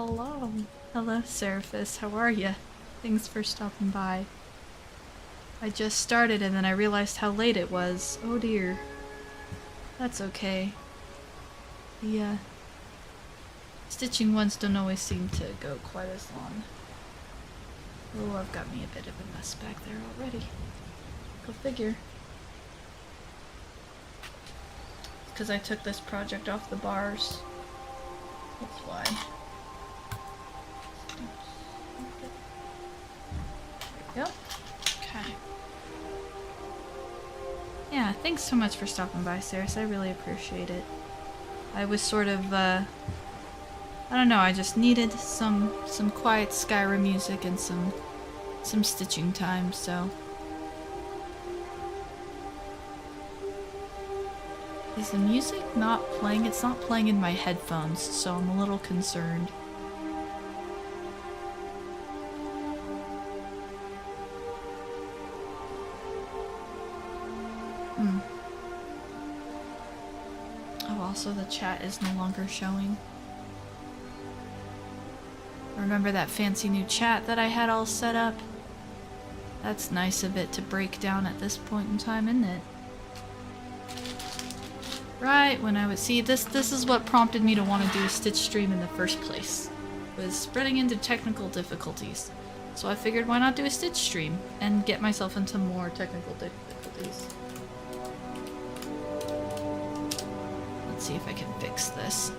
Hello. Hello, Seraphis. How are you? Thanks for stopping by. I just started and then I realized how late it was. Oh dear. That's okay. The stitching ones don't always seem to go quite as long. Oh, I've got me a bit of a mess back there already. Go figure. Because I took this project off the bars. That's why. There we go. Okay. Yeah, thanks so much for stopping by, Saris. I really appreciate it. I was sort of, I don't know, I just needed some quiet Skyrim music and some stitching time, so... Is the music not playing? It's not playing in my headphones, so I'm a little concerned. Oh, also the chat is no longer showing. Remember that fancy new chat that I had all set up? That's nice of it to break down at this point in time, isn't it? Right, when I would see this is what prompted me to want to do a Stitch stream in the first place. Was spreading into technical difficulties. So I figured why not do a Stitch stream and get myself into more technical difficulties. Let's see if I can fix this.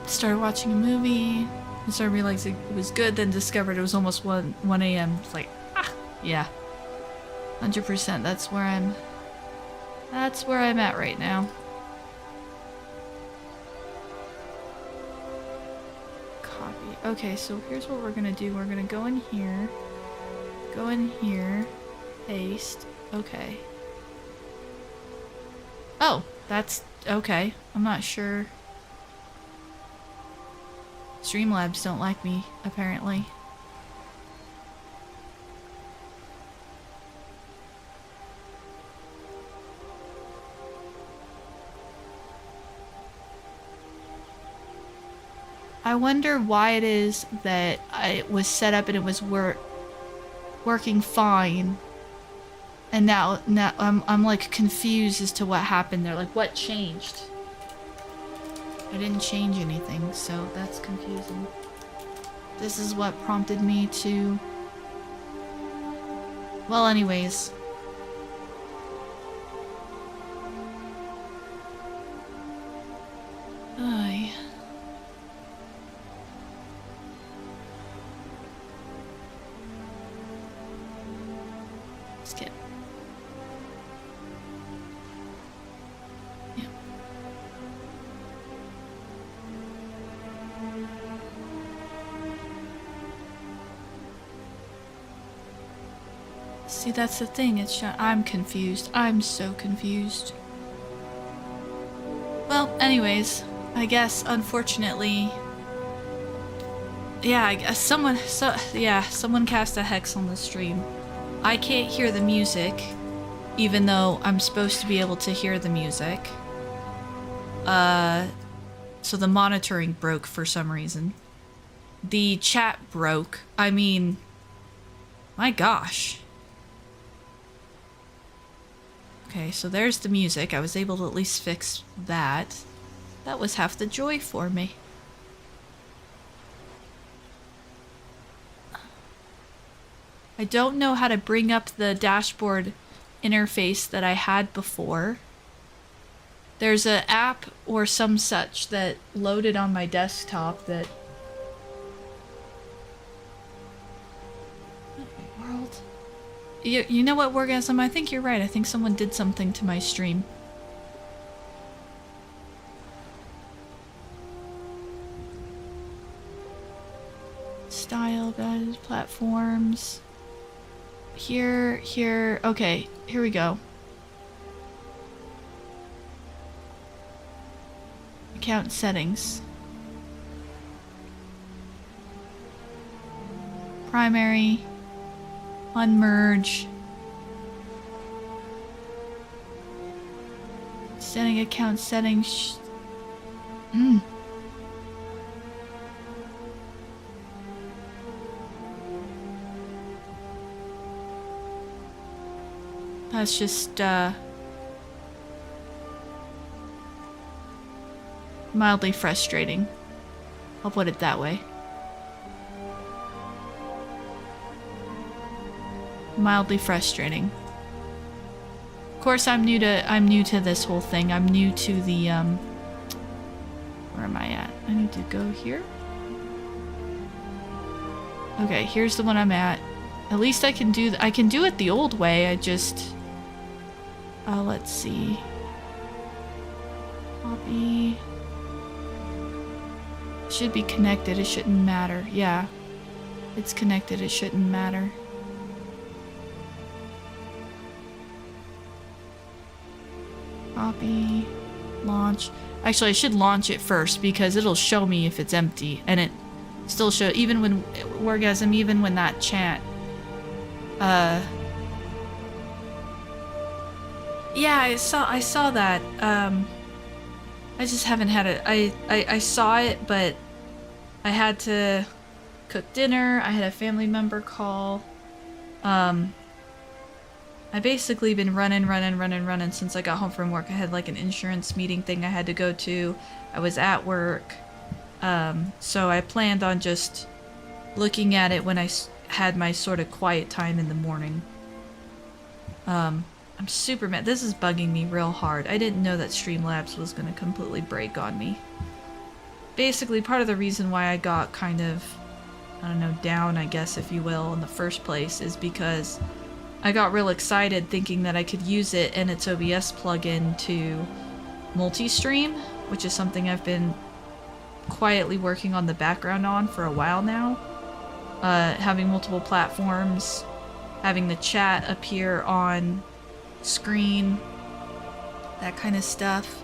Started watching a movie. I started realizing it was good, then discovered it was almost 1 a.m. It's like, yeah. 100%, that's where I'm at right now. Copy. Okay, so here's what we're gonna do. We're gonna go in here, paste. Okay. Oh, that's okay. I'm not sure. Streamlabs don't like me, apparently. I wonder why it is that it was set up and it was working fine. And now I'm like confused as to what happened there. Like, what changed? I didn't change anything, so that's confusing. This is what prompted me to... Well, anyways. Aye. Skip. Yeah. See, that's the thing. I'm confused. I'm so confused. Well, anyways, I guess unfortunately, yeah, I guess someone cast a hex on the stream. I can't hear the music, even though I'm supposed to be able to hear the music. So the monitoring broke for some reason. The chat broke. I mean, my gosh. Okay, so there's the music. I was able to at least fix that. That was half the joy for me. I don't know how to bring up the dashboard interface that I had before. There's an app or some such that loaded on my desktop that... World... You know what, Wargasm? I think you're right. I think someone did something to my stream. Style, guys, platforms. Here. Okay, here we go. Account settings. Primary. Unmerge. Setting account settings. That's just, mildly frustrating. I'll put it that way. Mildly frustrating. Of course, I'm new to this whole thing. I'm new to the, where am I at? I need to go here. Okay, here's the one I'm at. At least I can do it the old way. I just, let's see. Copy. Should be connected. It shouldn't matter. Yeah. It's connected. It shouldn't matter. Copy. Launch. Actually, I should launch it first because it'll show me if it's empty. And it still shows, even when, Wargasm, even when that chat, yeah, I saw that. I just haven't had it. I saw it, but I had to cook dinner. I had a family member call. I basically been running since I got home from work. I had like an insurance meeting thing I had to go to. I was at work. So I planned on just looking at it when I had my sort of quiet time in the morning. I'm super mad. This is bugging me real hard. I didn't know that Streamlabs was going to completely break on me. Basically, part of the reason why I got kind of, I don't know, down, I guess, if you will, in the first place is because I got real excited thinking that I could use it and its OBS plugin to multi-stream, which is something I've been quietly working on the background on for a while now. Having multiple platforms, having the chat appear on screen, that kind of stuff.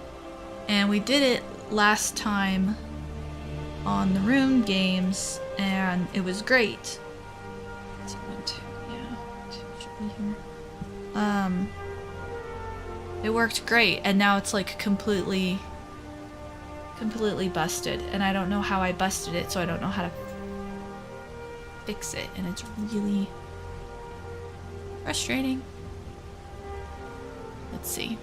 And we did it last time on the Rune games, and it was great. It worked great, and now it's like completely busted, and I don't know how I busted it, so I don't know how to fix it, and it's really frustrating. Let's see.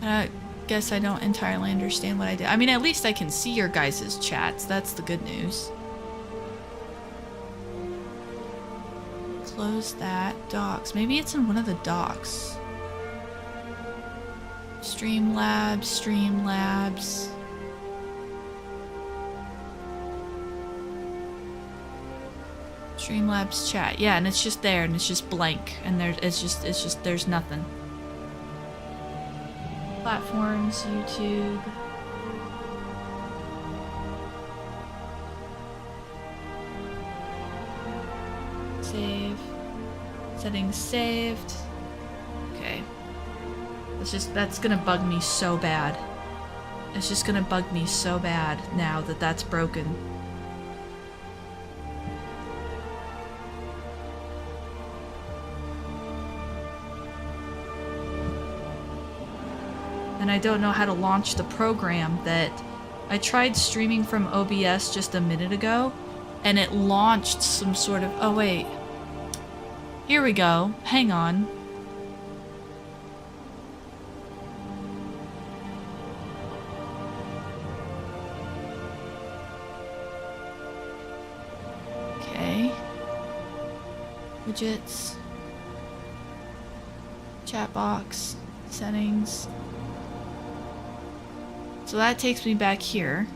I guess I don't entirely understand what I did. I mean, at least I can see your guys' chats. That's the good news. Close that. Docs. Maybe it's in one of the docs. Streamlabs, Streamlabs. Streamlabs chat. Yeah, and it's just there, and it's just blank, and it's just there's nothing. Platforms, YouTube. Save. Settings saved. Okay. That's gonna bug me so bad. It's just gonna bug me so bad now that that's broken. And I don't know how to launch the program that I tried streaming from OBS just a minute ago, and it launched some sort of, oh wait, here we go, hang on. Okay, widgets, chat box, settings. So that takes me back here.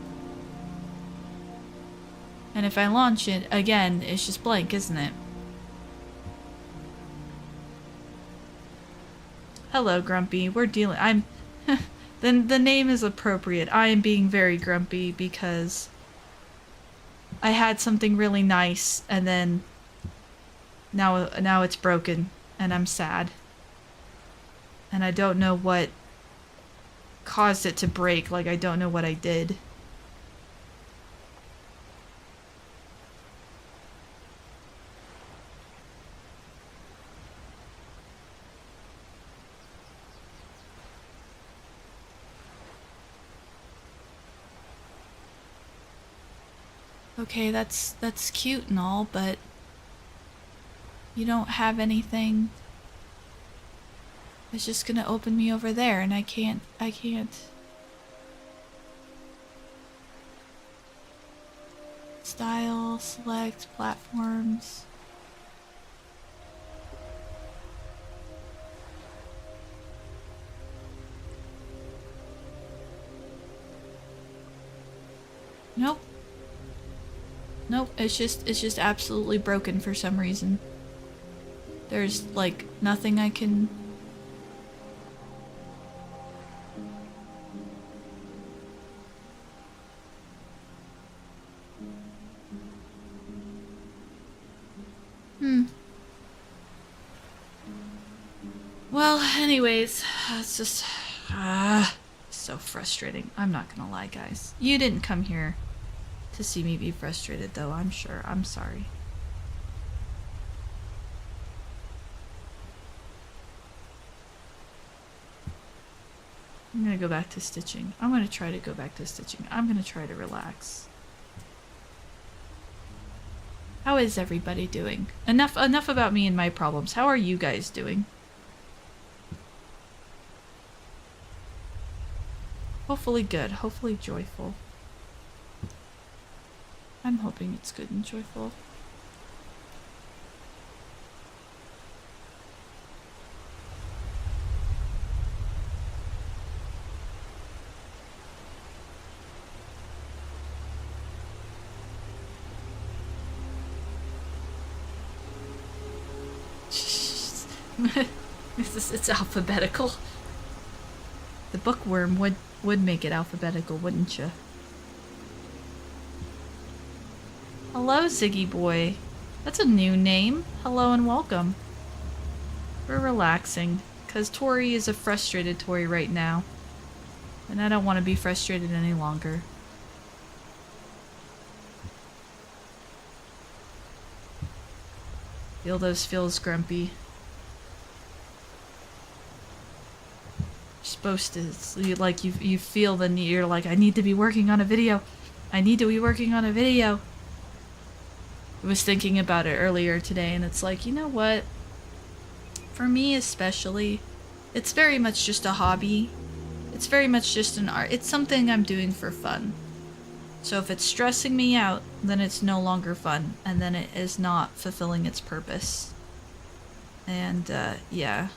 And if I launch it, again, it's just blank, isn't it? Hello, Grumpy. We're dealing... I'm... Then the name is appropriate. I am being very grumpy because I had something really nice and then now it's broken and I'm sad. And I don't know what caused it to break. Like, I don't know what I did. Okay, that's cute and all, but you don't have anything. It's just gonna open me over there, and I can't. Style, select, platforms. Nope. Nope, it's just absolutely broken for some reason. There's like nothing I can. Well, anyways, it's just so frustrating. I'm not gonna lie, guys. You didn't come here to see me be frustrated, though, I'm sure. I'm sorry. I'm gonna go back to stitching. I'm gonna try to go back to stitching. I'm gonna try to relax. How is everybody doing? Enough about me and my problems. How are you guys doing? Hopefully good. Hopefully joyful. I'm hoping it's good and joyful. It's alphabetical. The bookworm would make it alphabetical, wouldn't you? Hello, Ziggy boy. That's a new name. Hello and welcome. We're relaxing, because Tori is a frustrated Tori right now. And I don't want to be frustrated any longer. Feel those feels grumpy. You're supposed to, you feel the need, you're like, I need to be working on a video. I need to be working on a video. I was thinking about it earlier today, and it's like, you know what? For me especially, it's very much just a hobby. It's very much just an art. It's something I'm doing for fun. So if it's stressing me out, then it's no longer fun, and then it is not fulfilling its purpose. And, yeah.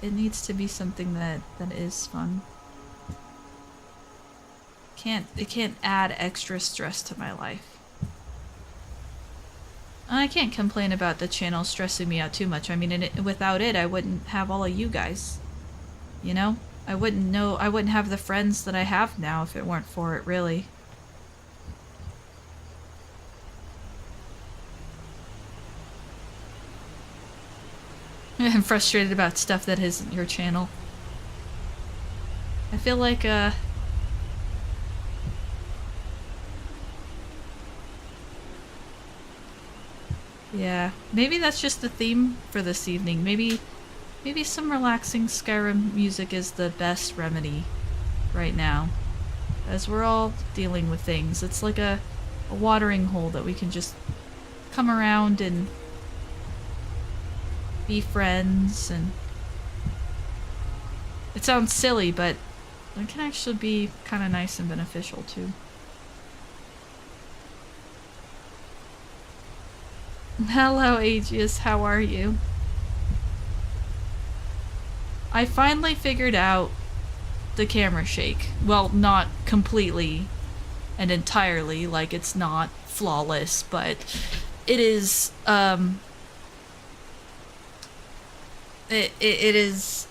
It needs to be something that is fun. It can't add extra stress to my life. I can't complain about the channel stressing me out too much. I mean, without it, I wouldn't have all of you guys. You know? I wouldn't have the friends that I have now if it weren't for it, really. I'm frustrated about stuff that isn't your channel. I feel like, yeah, maybe that's just the theme for this evening. Maybe some relaxing Skyrim music is the best remedy right now. As we're all dealing with things. It's like a watering hole that we can just come around and be friends, and it sounds silly, but it can actually be kind of nice and beneficial too. Hello, Aegis, how are you? I finally figured out the camera shake. Well, not completely and entirely, like it's not flawless, but it is, it is,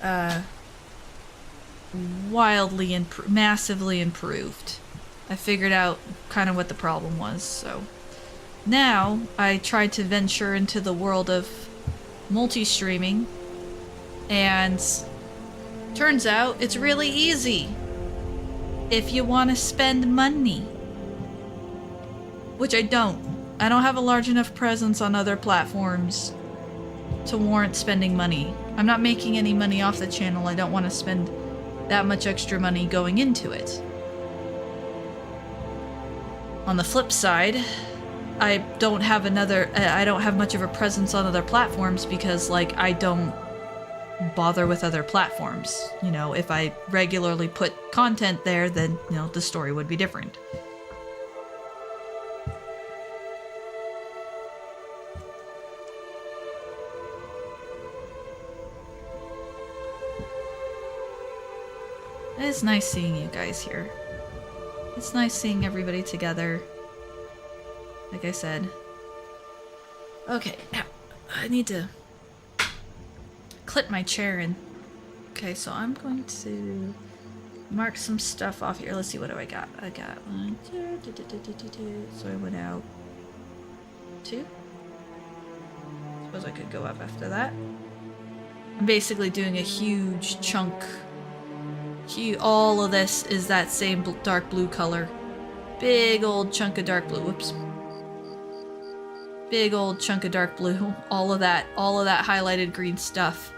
wildly massively improved. I figured out kind of what the problem was, so now I tried to venture into the world of multi-streaming, and turns out it's really easy if you want to spend money, which I don't. I don't have a large enough presence on other platforms to warrant spending money. I'm not making any money off the channel. I don't want to spend that much extra money going into it. On the flip side, I don't have much of a presence on other platforms because, like, I don't bother with other platforms. You know, if I regularly put content there, then, you know, the story would be different. It is nice seeing you guys here. It's nice seeing everybody together. Like I said. Okay, now I need to clip my chair in. Okay, so I'm going to mark some stuff off here. Let's see, what do I got? I got 1, 2, so I went out 2. Suppose I could go up after that. I'm basically doing a huge chunk. All of this is that same dark blue color. Big old chunk of dark blue. Whoops. Big old chunk of dark blue. All of that highlighted green stuff.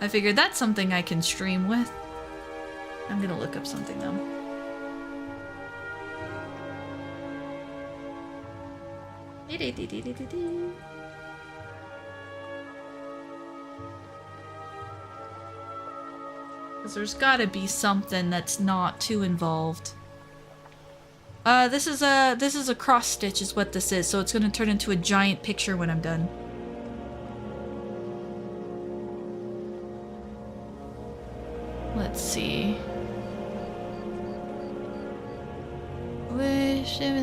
I figured that's something I can stream with. I'm gonna look up something though. Because there's gotta be something that's not too involved. This is a cross stitch is what this is, so it's gonna turn into a giant picture when I'm done. Let's see. Recent.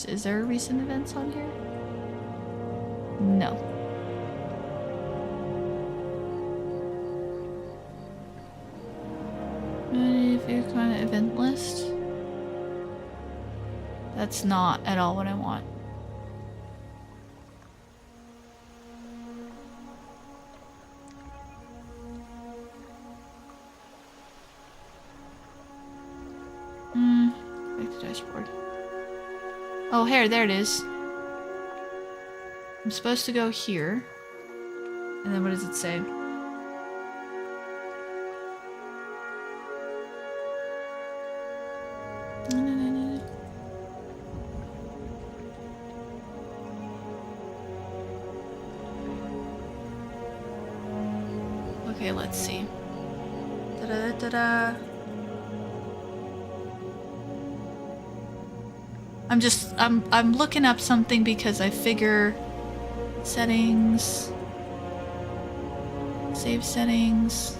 Is there recent events on here? No. Kind of event list. That's not at all what I want. Back to dashboard. Oh, there it is. I'm supposed to go here. And then what does it say? Okay, let's see. Da-da-da-da-da. I'm looking up something because I figure settings, save settings.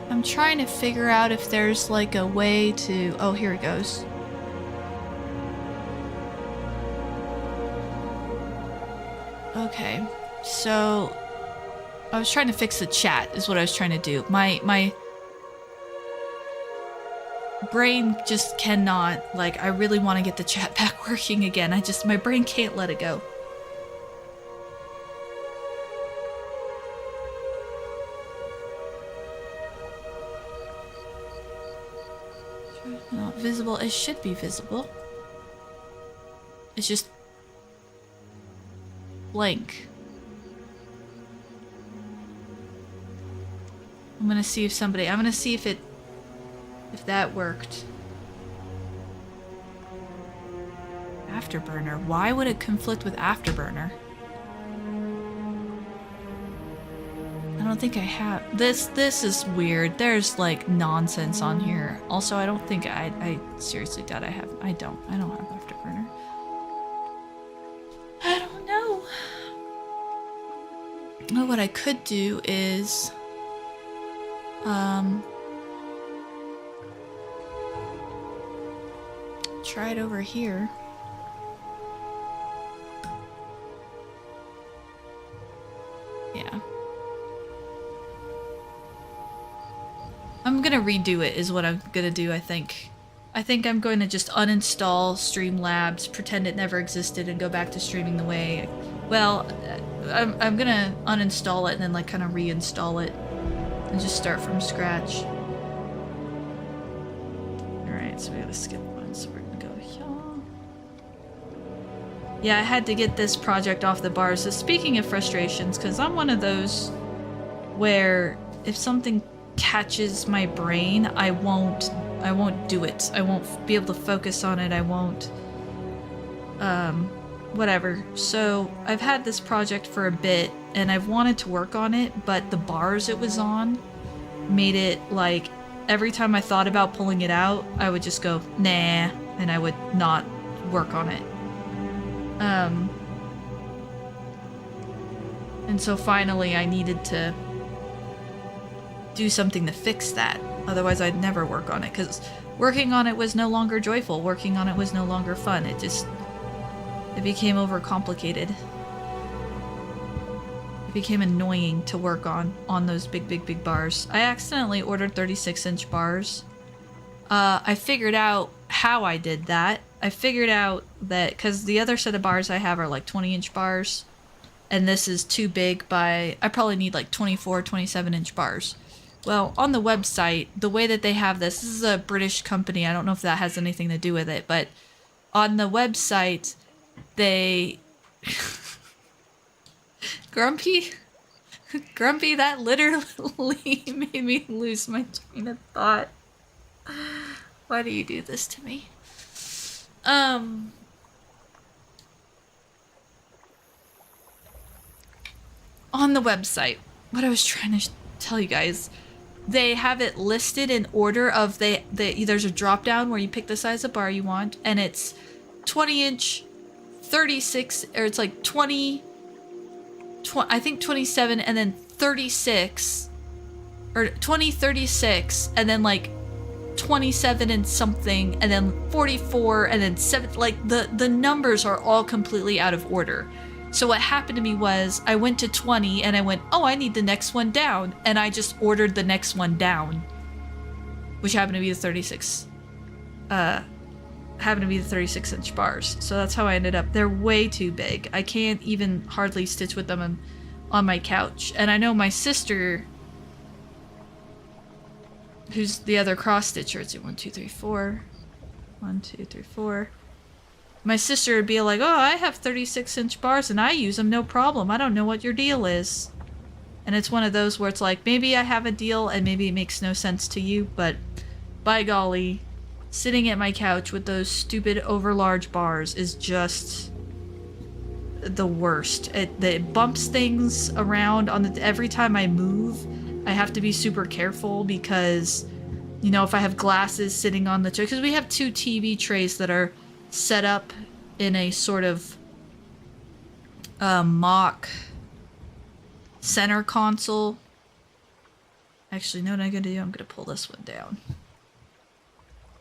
I'm trying to figure out if there's like a way to, oh, here it goes. Okay, so I was trying to fix the chat is what I was trying to do. My brain just cannot, like, I really want to get the chat back working again. My brain can't let it go. Not visible. It should be visible. It's just blank. I'm gonna see if that worked. Afterburner. Why would it conflict with Afterburner? I don't think I have. This is weird. There's like nonsense on here. Also, I don't think I seriously doubt I have. I don't have Afterburner. I don't know. Oh, what I could do is try it over here. Yeah. I'm gonna redo it is what I'm gonna do, I think. I think I'm going to just uninstall Streamlabs, pretend it never existed, and go back to streaming the way... Well, I'm gonna uninstall it and then like kind of reinstall it and just start from scratch. Alright, so we gotta skip one. Yeah, I had to get this project off the bars. So speaking of frustrations, because I'm one of those where if something catches my brain, I won't do it. I won't be able to focus on it. I won't whatever. So I've had this project for a bit and I've wanted to work on it, but the bars it was on made it like every time I thought about pulling it out, I would just go, nah, and I would not work on it. And so finally I needed to do something to fix that. Otherwise I'd never work on it, because working on it was no longer joyful. Working on it was no longer fun. It became overcomplicated. It became annoying to work on those big bars. I accidentally ordered 36-inch bars. I figured out how I did that. I figured out that because the other set of bars I have are like 20-inch bars, and this is too big by, I probably need like 24, 27-inch bars. Well, on the website, the way that they have this is a British company. I don't know if that has anything to do with it, but on the website, they... Grumpy, that literally made me lose my train of thought. Why do you do this to me? On the website, what I was trying to tell you guys, they have it listed in order of there's a drop down where you pick the size of bar you want, and it's 20-inch, 36, or it's like 20, I think 27, and then 36, or 20, 36, and then like 27 and something, and then 44, and then 7, like the numbers are all completely out of order. So what happened to me was I went to 20 and I went, oh, I need the next one down, and I just ordered the next one down, which happened to be the 36 36-inch bars. So that's how I ended up. They're way too big. I can't even hardly stitch with them on my couch. And I know my sister, who's the other cross stitcher, it's 1 2 3 4 1 2 3 4. My sister would be like, oh, I have 36-inch bars and I use them no problem. I don't know what your deal is. And it's one of those where it's like, maybe I have a deal and maybe it makes no sense to you, but by golly, sitting at my couch with those stupid overlarge bars is just the worst. It bumps things around every time I move. I have to be super careful because, you know, if I have glasses sitting on the chair, because we have 2 TV trays that are set up in a sort of mock center console. Actually, no, what I'm gonna do, I'm gonna pull this one down.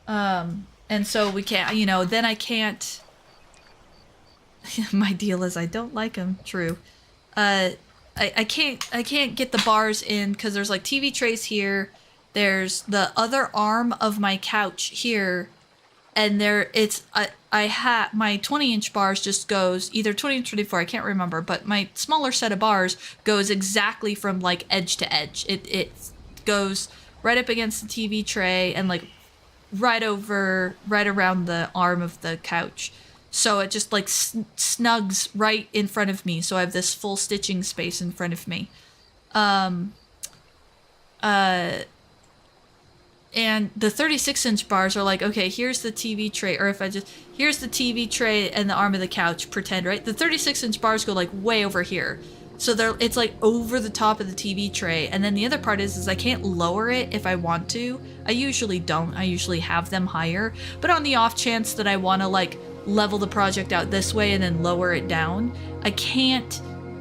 And so we can't, you know, then I can't, my deal is I don't like them, true. I can't get the bars in because there's like TV trays here, there's the other arm of my couch here, and I have my 20-inch bars just goes either 20 or 24, I can't remember, but my smaller set of bars goes exactly from like edge to edge. It goes right up against the TV tray and like right around the arm of the couch. So it just like snugs right in front of me. So I have this full stitching space in front of me. And the 36-inch bars are like, okay, here's the TV tray, or here's the TV tray and the arm of the couch, pretend, right? The 36-inch bars go like way over here. So it's like over the top of the TV tray. And then the other part is I can't lower it if I want to. I usually don't. I usually have them higher. But on the off chance that I want to like level the project out this way and then lower it down, I can't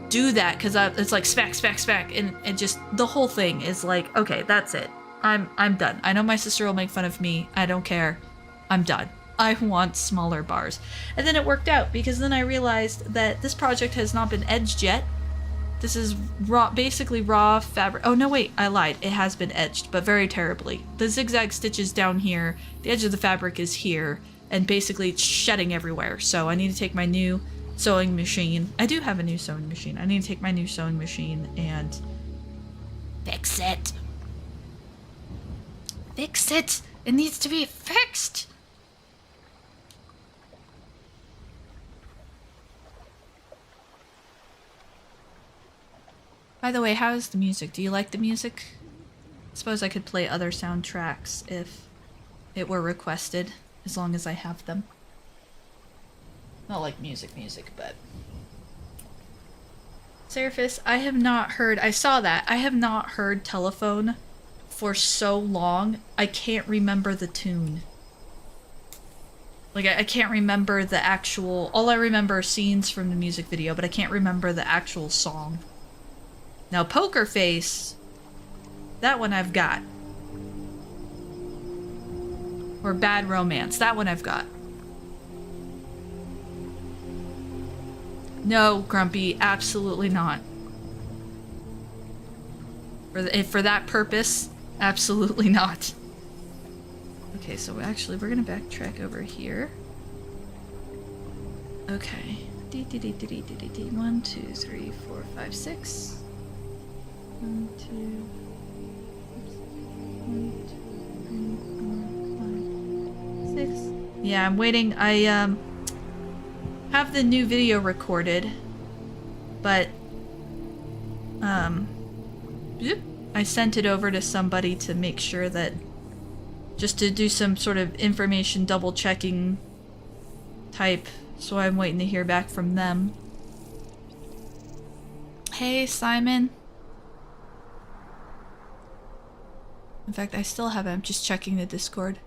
do that because it's like smack. And just the whole thing is like, okay, that's it. I'm done. I know my sister will make fun of me. I don't care. I'm done. I want smaller bars. And then it worked out because then I realized that this project has not been edged yet. This is basically raw fabric. Oh no, wait, I lied. It has been edged, but very terribly. The zigzag stitches down here, the edge of the fabric is here, and basically it's shedding everywhere. So I need to take my new sewing machine. I do have a new sewing machine. I need to take my new sewing machine and fix it. Fix it! It needs to be fixed! By the way, how's the music? Do you like the music? I suppose I could play other soundtracks if it were requested, as long as I have them. Not like music, but... Seraphis, I have not heard... I saw that. I have not heard Telephone for so long, I can't remember the tune. Like, I can't remember the actual... All I remember are scenes from the music video, but I can't remember the actual song. Now, Poker Face... That one I've got. Or Bad Romance. That one I've got. No, Grumpy, absolutely not. For that purpose, absolutely not. Okay, so actually we're gonna backtrack over here. Okay. 1, 2, 3, 4, 5, 6. 1, 2, 1, 2, 3, 4, 5, 6. Yeah, I'm waiting. I have the new video recorded, but I sent it over to somebody to make sure that, just to do some sort of information double checking type, so I'm waiting to hear back from them. Hey, Simon. In fact, I still haven't. I'm just checking the Discord.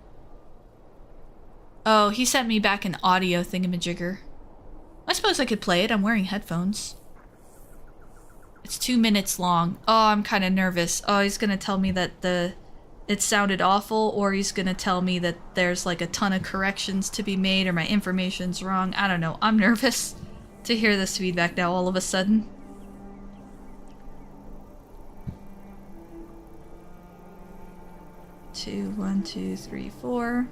Oh, he sent me back an audio thingamajigger. I suppose I could play it. I'm wearing headphones. It's 2 minutes long. Oh, I'm kind of nervous. Oh, he's gonna tell me that it sounded awful, or he's gonna tell me that there's like a ton of corrections to be made, or my information's wrong. I don't know. I'm nervous to hear this feedback now all of a sudden. Two, 1, 2, 3, 4.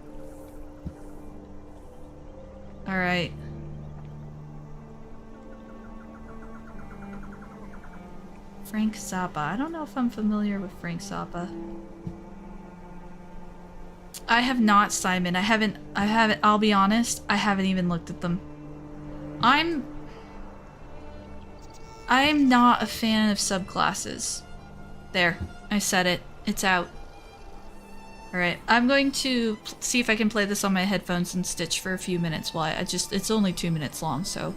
All right. Frank Zappa. I don't know if I'm familiar with Frank Zappa. I have not, Simon. I haven't, I'll be honest, I haven't even looked at them. I'm not a fan of subclasses. There, I said it. It's out. Alright, I'm going to see if I can play this on my headphones and Stitch for a few minutes while it's only 2 minutes long, so...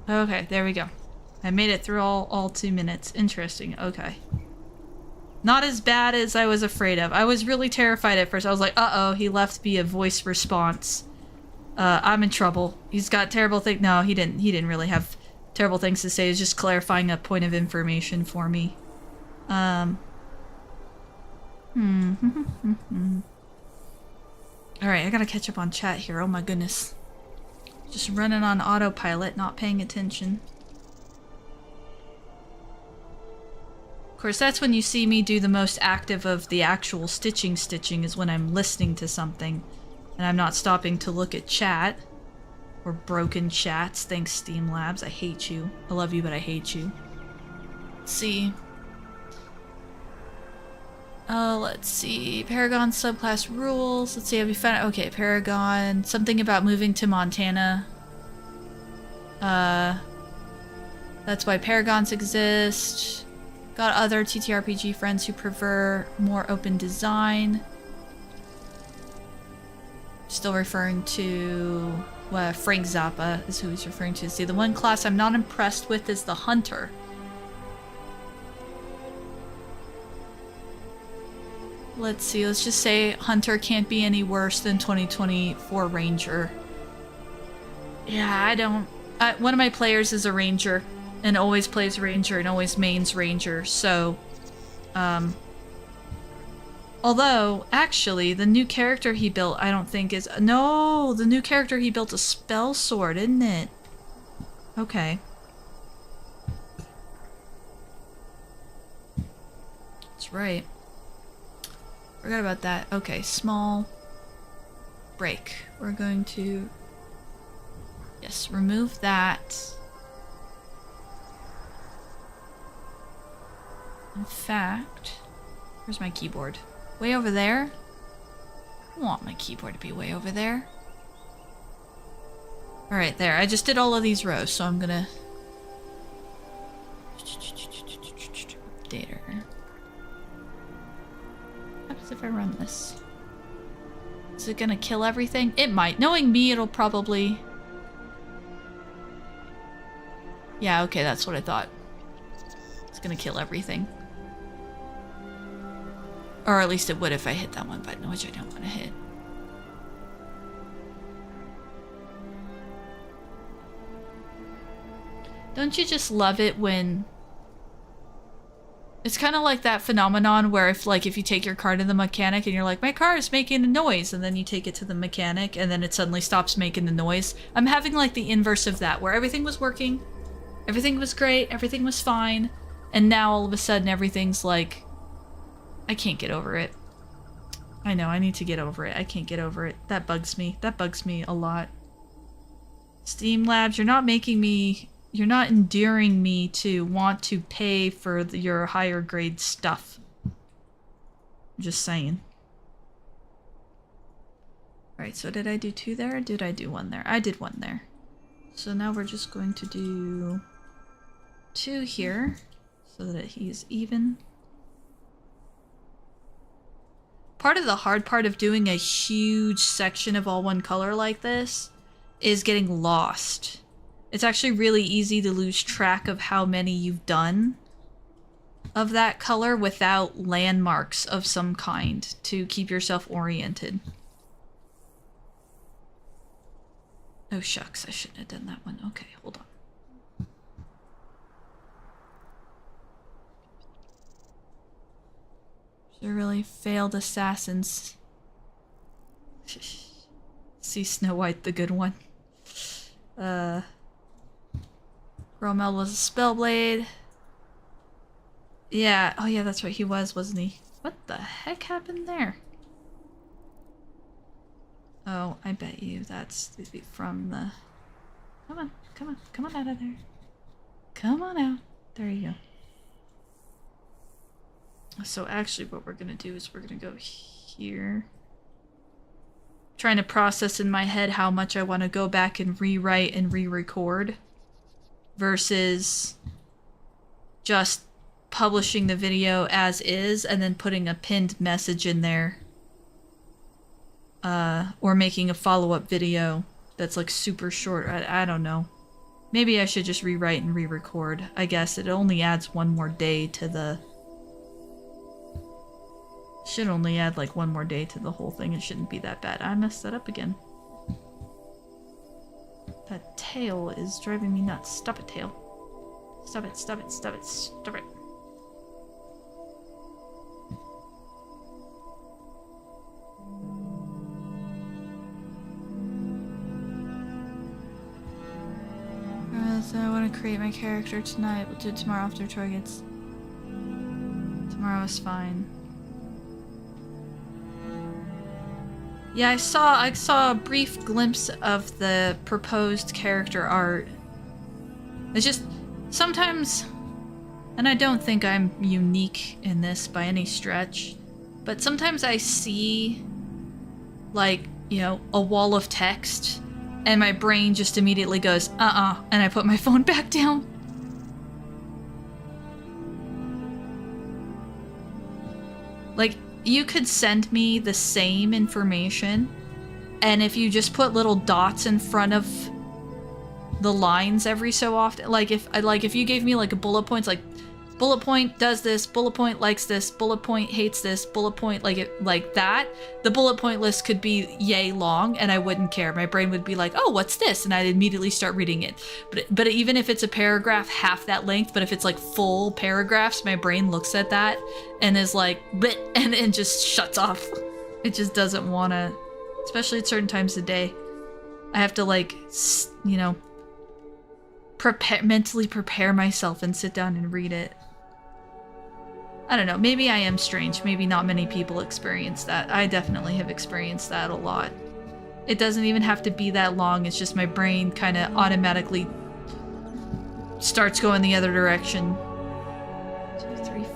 Okay, there we go. I made it through all 2 minutes. Interesting. Okay. Not as bad as I was afraid of. I was really terrified at first. I was like, uh-oh, he left me a voice response. I'm in trouble. He's got terrible thing. No, he didn't really have terrible things to say. Is just clarifying a point of information for me. Alright, I gotta catch up on chat here. Oh my goodness. Just running on autopilot, not paying attention. Of course, that's when you see me do the most active of the actual stitching is when I'm listening to something and I'm not stopping to look at chat or broken chats. Thanks, Steam Labs. I hate you. I love you, but I hate you. Let's see. Let's see. Paragon subclass rules. Let's see, have you found... Okay, Paragon. Something about moving to Montana. That's why Paragons exist. Got other TTRPG friends who prefer more open design. Still referring to... Well, Frank Zappa is who he's referring to. See, the one class I'm not impressed with is the Hunter. Let's see, let's just say Hunter can't be any worse than 2024 Ranger. Yeah, I don't... one of my players is a Ranger, and always plays Ranger, and always mains Ranger, so... Although, actually, the new character he built, I don't think is... No! The new character he built a spell sword, isn't it? Okay. That's right. Forgot about that. Okay, small break. We're going to... Yes, remove that. In fact... Where's my keyboard? Way over there? I don't want my keyboard to be way over there. Alright, there. I just did all of these rows, so I'm gonna... Updater. What happens if I run this? Is it gonna kill everything? It might. Knowing me, it'll probably... Yeah, okay, that's what I thought. It's gonna kill everything. Or at least it would if I hit that one button, which I don't want to hit. Don't you just love it when... It's kind of like that phenomenon where if you take your car to the mechanic and you're like, my car is making a noise, and then you take it to the mechanic and then it suddenly stops making the noise. I'm having like the inverse of that, where everything was working, everything was great, everything was fine, and now all of a sudden everything's like, I can't get over it. I know, I need to get over it. I can't get over it. That bugs me. That bugs me a lot. Steam Labs, you're not making me... You're not endearing me to want to pay for your higher grade stuff. I'm just saying. Alright, so did I do 2 there or did I do 1 there? I did 1 there. So now we're just going to do 2 here so that he's even. Part of the hard part of doing a huge section of all one color like this is getting lost. It's actually really easy to lose track of how many you've done of that color without landmarks of some kind to keep yourself oriented. Oh shucks, I shouldn't have done that one. Okay, hold on. They're really failed assassins. See Snow White, the good one. Romel was a Spellblade. Yeah, oh yeah, that's right, he was, wasn't he? What the heck happened there? Oh, I bet you that's from the... Come on, come on, come on out of there. Come on out. There you go. So actually what we're gonna do is we're gonna go here. Trying to process in my head how much I want to go back and rewrite and re-record versus just publishing the video as is and then putting a pinned message in there. Or making a follow-up video that's like super short. I don't know. Maybe I should just rewrite and re-record. I guess it only adds 1 more day to the... Should only add like 1 more day to the whole thing. It shouldn't be that bad. I messed that up again. That tail is driving me nuts. Stop it, tail. Stop it, stop it, stop it, stop it. So I want to create my character tonight. We'll do it tomorrow after Tori gets... Tomorrow is fine. Yeah, I saw a brief glimpse of the proposed character art. It's just sometimes, and I don't think I'm unique in this by any stretch, but sometimes I see like, you know, a wall of text and my brain just immediately goes, and I put my phone back down. Like, you could send me the same information, and if you just put little dots in front of the lines every so often, like if you gave me like a bullet points, like bullet point does this, bullet point likes this, bullet point hates this, bullet point like that, the bullet point list could be yay long and I wouldn't care. My brain would be like, oh, what's this? And I'd immediately start reading it. But even if it's a paragraph half that length, but if it's like full paragraphs, my brain looks at that and is like, bleh, and just shuts off. It just doesn't want to, especially at certain times of the day. I have to, like, you know, mentally prepare myself and sit down and read it. I don't know, maybe I am strange. Maybe not many people experience that. I definitely have experienced that a lot. It doesn't even have to be that long, it's just my brain kind of automatically starts going the other direction. 2, 3, 4.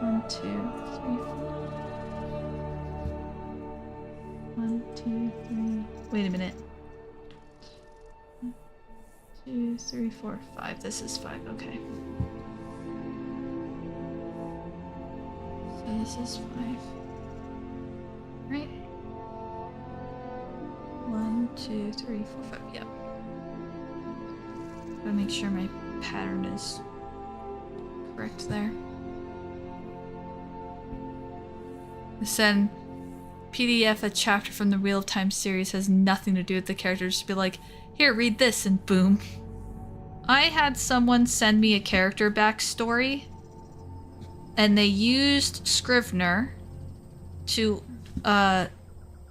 1, 2, 3, 4. 1, 2, 3. Wait a minute. 1, 2, 3, 4, 5. This is 5, okay. So this is 5. Right? 1, 2, 3, 4, 5. Yep. Gotta make sure my pattern is correct there. Send PDF a chapter from the Wheel of Time series has nothing to do with the character. Just be like, here, read this, and boom. I had someone send me a character backstory, and they used Scrivener to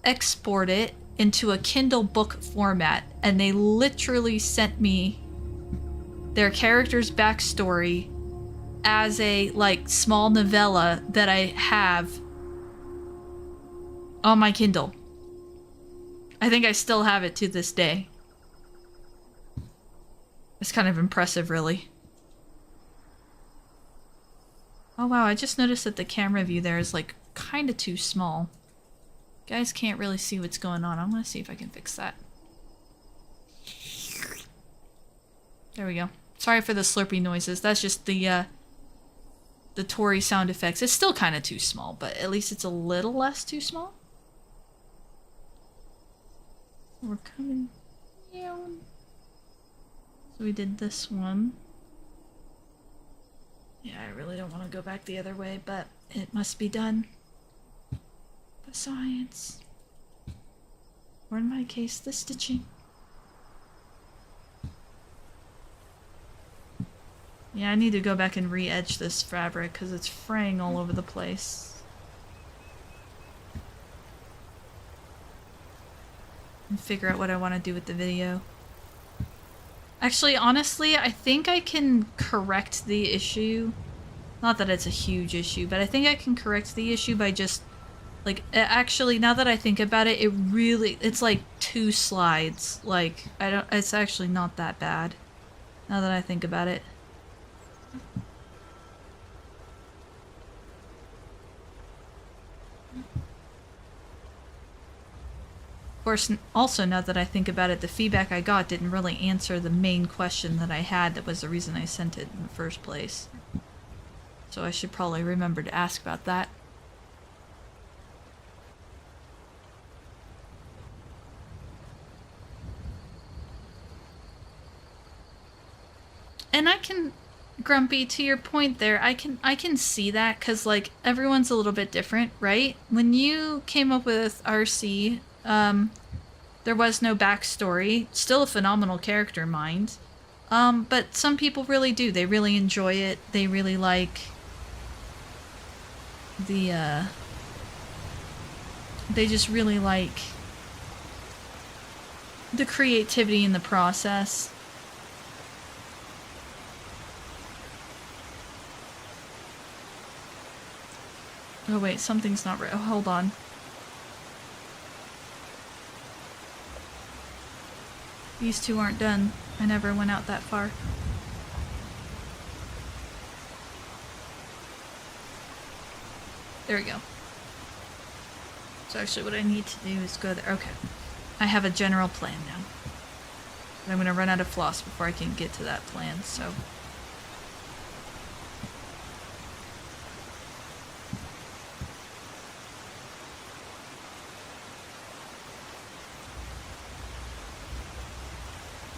export it into a Kindle book format, and they literally sent me their character's backstory as a, like, small novella that I have on my Kindle. I think I still have it to this day. It's kind of impressive, really. Oh wow, I just noticed that the camera view there is, like, kind of too small. Guys can't really see what's going on. I'm gonna see if I can fix that. There we go. Sorry for the slurpy noises. That's just the Tori sound effects. It's still kind of too small, but at least it's a little less too small. We're coming down. So we did this one. Yeah, I really don't want to go back the other way, but it must be done. The science. Or in my case, the stitching. Yeah, I need to go back and re-edge this fabric because it's fraying all over the place. And figure out what I want to do with the video. Actually, honestly, I think I can correct the issue. Not that it's a huge issue, but I think I can correct the issue by just, like, actually, now that I think about it, it's like 2 slides. Like, it's actually not that bad. Now that I think about it. Of course, also now that I think about it, the feedback I got didn't really answer the main question that I had that was the reason I sent it in the first place. So I should probably remember to ask about that. And I can, Grumpy, to your point there, I can see that because, like, everyone's a little bit different, right? When you came up with RC, there was no backstory. Still a phenomenal character, mind. But some people really do. They really enjoy it. They really like the, they just really like the creativity in the process. Oh wait, something's not right. Oh, hold on. These two aren't done. I never went out that far. There we go. So actually what I need to do is go there. Okay. I have a general plan now. But I'm gonna run out of floss before I can get to that plan, so...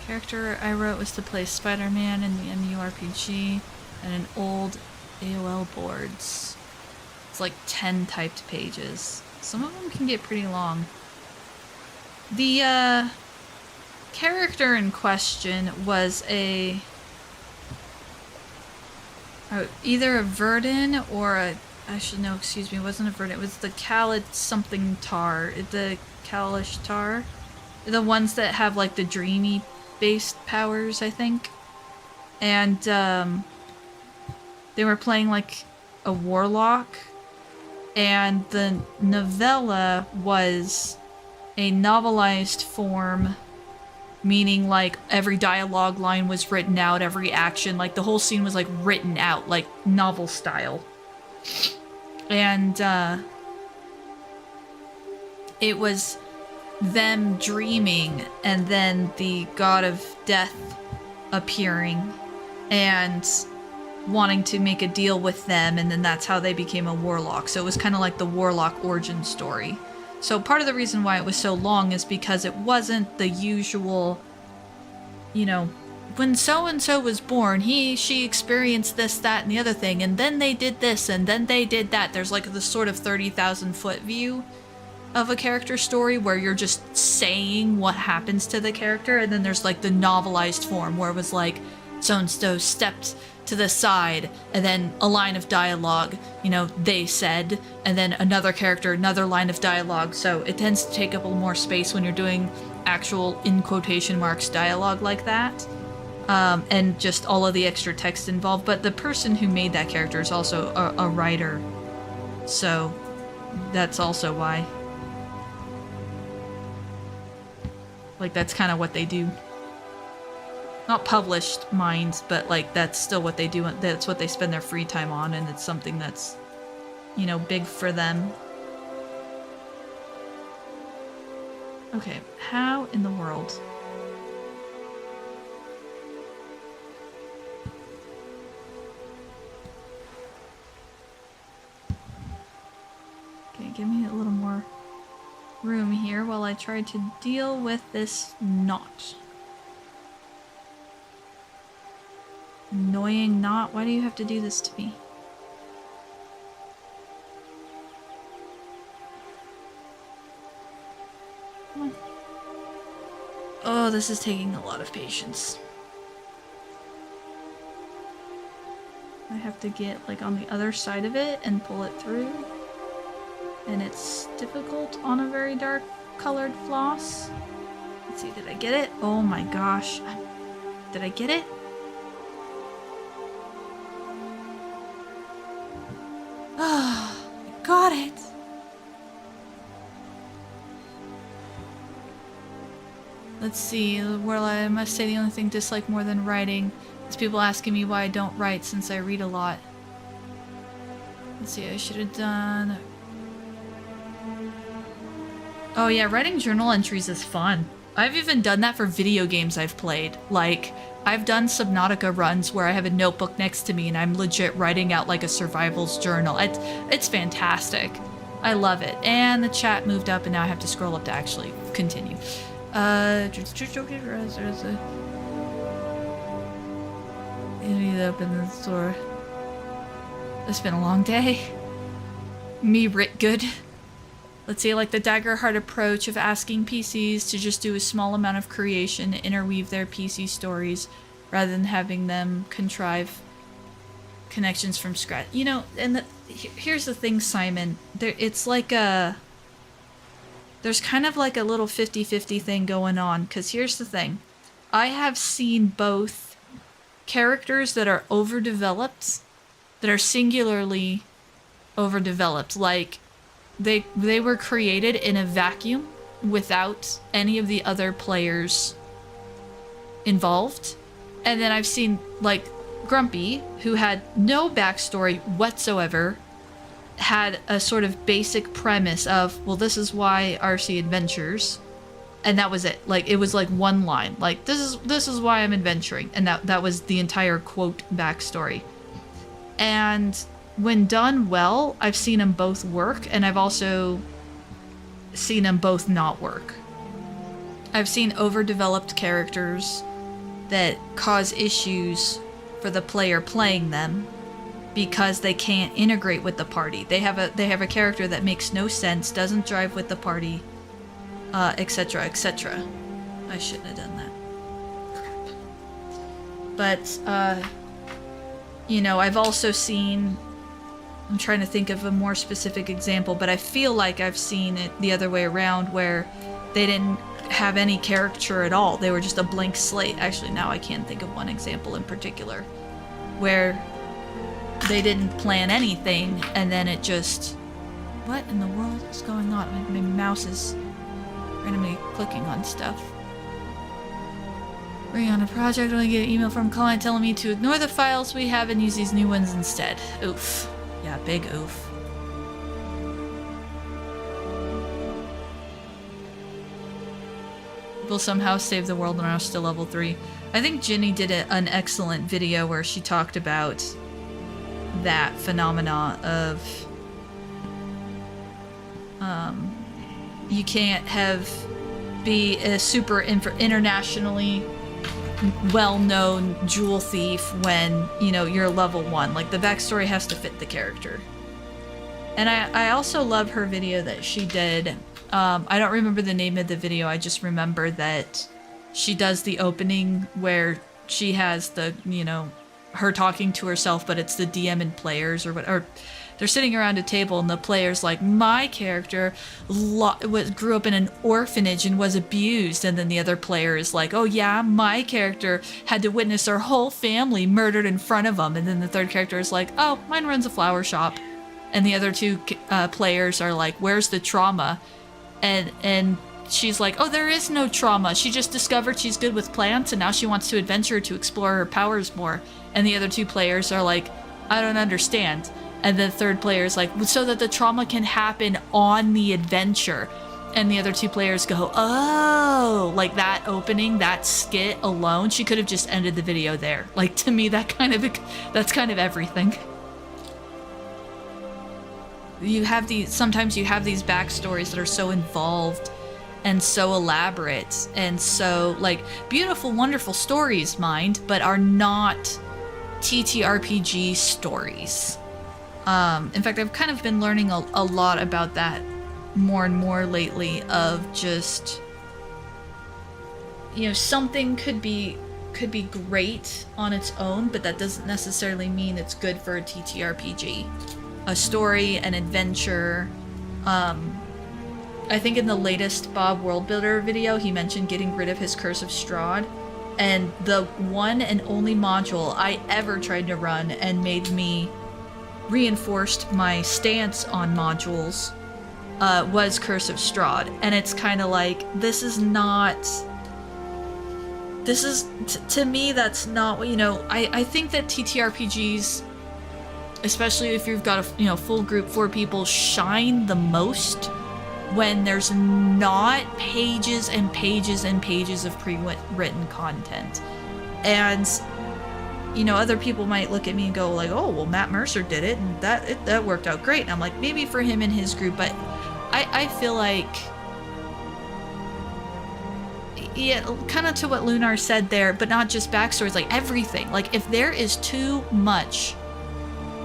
Character I wrote was to play Spider-Man in the MURPG and an old AOL boards. It's like 10 typed pages. Some of them can get pretty long. The character in question was either a Verdant or a... no, excuse me, it wasn't a Verdant. It was the Khalid something Tar. The Kalish Tar. The ones that have like the dreamy based powers, I think. And they were playing like a warlock, and the novella was a novelized form, meaning like every dialogue line was written out, every action, like the whole scene was like written out, like novel style. And it was them dreaming and then the god of death appearing and wanting to make a deal with them, and then that's how they became a warlock. So it was kind of like the warlock origin story. So part of the reason why it was so long is because it wasn't the usual, you know, when so-and-so was born, she experienced this, that, and the other thing, and then they did this, and then they did that. There's like this sort of 30,000 foot view of a character story where you're just saying what happens to the character, and then there's like the novelized form where it was like so-and-so stepped to the side, and then a line of dialogue, you know, they said, and then another character, another line of dialogue. So it tends to take up a little more space when you're doing actual, in quotation marks, dialogue like that, and just all of the extra text involved. But the person who made that character is also a writer, so that's also why. Like, that's kind of what they do. Not published, mind, but, like, that's still what they do. That's what they spend their free time on, and it's something that's, you know, big for them. Okay, how in the world? Okay, give me a little more room here while I try to deal with this knot. Annoying knot, why do you have to do this to me? Come on. Oh, this is taking a lot of patience. I have to get like on the other side of it and pull it through. And it's difficult on a very dark colored floss. Let's see, did I get it? Oh my gosh. Did I get it? Ah, I got it. Let's see, well, I must say the only thing I dislike more than writing is people asking me why I don't write since I read a lot. Let's see, I should have done... Oh yeah, writing journal entries is fun. I've even done that for video games I've played. Like, I've done Subnautica runs where I have a notebook next to me and I'm legit writing out like a survival's journal. It's fantastic. I love it. And the chat moved up and now I have to scroll up to actually continue. You need to open the store. It's been a long day. Me writ good. Let's say like the Daggerheart approach of asking PCs to just do a small amount of creation, interweave their PC stories, rather than having them contrive connections from scratch. You know, and here's the thing, Simon. It's like there's kind of like a little 50-50 thing going on, because here's the thing. I have seen both characters that are overdeveloped, that are singularly overdeveloped, like they were created in a vacuum without any of the other players involved. And then I've seen like Grumpy, who had no backstory whatsoever, had a sort of basic premise of, well, this is why RC adventures, and that was it. Like, it was like one line, like, this is why I'm adventuring, and that was the entire quote backstory. And when done well, I've seen them both work, and I've also seen them both not work. I've seen overdeveloped characters that cause issues for the player playing them because they can't integrate with the party. They have a character that makes no sense, doesn't drive with the party, etc., etc. I shouldn't have done that. Crap. But you know, I've also seen, I'm trying to think of a more specific example, but I feel like I've seen it the other way around, where they didn't have any character at all. They were just a blank slate. Actually, now I can't think of one example in particular where they didn't plan anything and then it just... What in the world is going on? My mouse is randomly clicking on stuff. Working on a project, when I get an email from a client telling me to ignore the files we have and use these new ones instead. Oof. Yeah, big oof. Will somehow save the world and are still level 3. I think Ginny did an excellent video where she talked about that phenomena of you can't be a super internationally well-known jewel thief when, you know, you're level 1. Like, the backstory has to fit the character. And I also love her video that she did. I don't remember the name of the video, I just remember that she does the opening where she has the, you know, her talking to herself, but it's the DM and players or whatever. They're sitting around a table and the player's like, my character grew up in an orphanage and was abused. And then the other player is like, oh yeah, my character had to witness her whole family murdered in front of them. And then the third character is like, oh, mine runs a flower shop. And the other two players are like, where's the trauma? And she's like, oh, there is no trauma. She just discovered she's good with plants and now she wants to adventure to explore her powers more. And the other two players are like, I don't understand. And the third player is like, so that the trauma can happen on the adventure. And the other two players go, oh, like that opening, that skit alone, she could have just ended the video there. Like, to me, that's kind of everything. Sometimes you have these backstories that are so involved and so elaborate and so, like, beautiful, wonderful stories, mind, but are not TTRPG stories. In fact, I've kind of been learning a lot about that more and more lately, of just, you know, something could be great on its own, but that doesn't necessarily mean it's good for a TTRPG. A story, an adventure. I think in the latest Bob Worldbuilder video, he mentioned getting rid of his Curse of Strahd, and the one and only module I ever tried to run and made me reinforced my stance on modules was Curse of Strahd. And it's kind of like, to me, that's not what, you know, I think that TTRPGs, especially if you've got a, you know, full group, 4 people, shine the most when there's not pages and pages and pages of pre-written content. And, you know, other people might look at me and go like, oh, well, Matt Mercer did it and that worked out great. And I'm like, maybe for him and his group, but I feel like, yeah, kind of to what Lunar said there, but not just backstories, like everything. Like, if there is too much